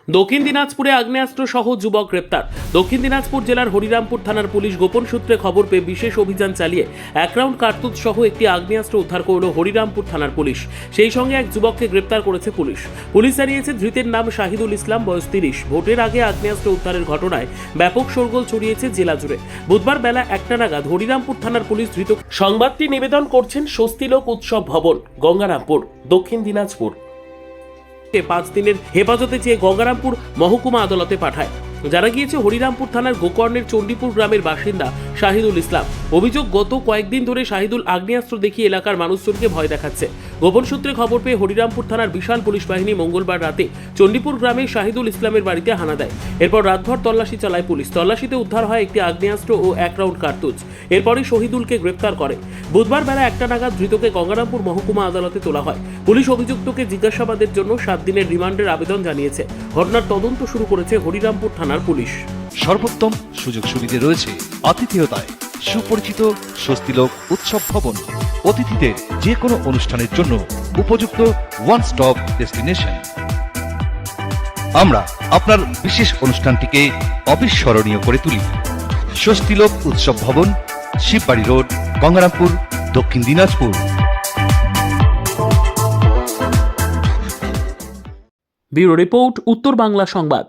দক্ষিণ দিনাজপুরে আগ্নেয়াস্ত্র সহ যুবক গ্রেপ্তার। দক্ষিণ দিনাজপুর জেলার হরিরামপুর থানার পুলিশ গোপন সূত্রে খবর পেয়ে বিশেষ অভিযান চালিয়ে 1 রাউন্ড কার্তুজ সহ একটি আগ্নেয়াস্ত্র উদ্ধার করল হরিরামপুর থানার পুলিশ। সেই সঙ্গে এক যুবককে গ্রেপ্তার করেছে পুলিশ। পুলিশ জানিয়েছে ধৃতের নাম শাহিদুল ইসলাম, বয়স 30। ভোটের আগে আগ্নেয়াস্ত্র উদ্ধারের ঘটনায় ব্যাপক শোরগোল ছড়িয়েছে জেলা জুড়ে। বুধবার বেলা 1টা নাগাদ হরিরামপুর থানার পুলিশ ধৃত। সংবাদটি নিবেদন করছেন স্বস্তিলোক উৎসব ভবন, গঙ্গারামপুর, দক্ষিণ দিনাজপুর। 5 দিনের হেফাজতে চেয়ে গঙ্গারামপুর মহকুমা আদালতে পাঠায়। জানা গিয়েছে হরিরামপুর থানার গোকর্ণের চণ্ডীপুর গ্রামের বাসিন্দা শাহিদুল ইসলাম। অভিযোগ, গত কয়েকদিন ধরে শাহিদুল আগ্নেয়াস্ত্র দেখিয়ে এলাকার মানুষজনকে ভয় দেখাচ্ছে। গোপন সূত্রে খবর পেয়ে হরিরামপুর থানার বিশাল পুলিশ বাহিনী মঙ্গলবার রাতে চণ্ডীপুর গ্রামে শাহিদুল ইসলামের বাড়িতে হানা দেয়। এরপর রাতভর তল্লাশি চালায় পুলিশ। তল্লাশিতে উদ্ধার হয় একটি আগ্নেয়াস্ত্র ও 1 রাউন্ড কার্তুজ। এরপরই শহীদুলকে গ্রেপ্তার করে। বুধবার বেলা 1টা নাগাদ ধৃতকে গঙ্গারামপুর মহকুমা আদালতে তোলা হয়। পুলিশ অভিযুক্তকে জিজ্ঞাসাবাদের জন্য 7 দিনের রিমান্ডের আবেদন জানিয়েছে। ঘটনার তদন্ত শুরু করেছে হরিরামপুর থানার পুলিশ। সর্বোত্তম সুযোগ সুবিধে রয়েছে আতিথেয়তায়। সুপরিচিত স্বস্তিলোক উৎসব ভবন অতিথিদের যে কোনো অনুষ্ঠানের জন্য উপযুক্ত ওয়ান স্টপ ডেস্টিনেশন। আমরা আপনার বিশেষ অনুষ্ঠানটিকে অবিস্মরণীয় করে তুলি। স্বস্তিলোক উৎসব ভবন, শিববাড়ি রোড, গঙ্গারামপুর, দক্ষিণ দিনাজপুর। ব্যুরো রিপোর্ট, উত্তর বাংলা সংবাদ।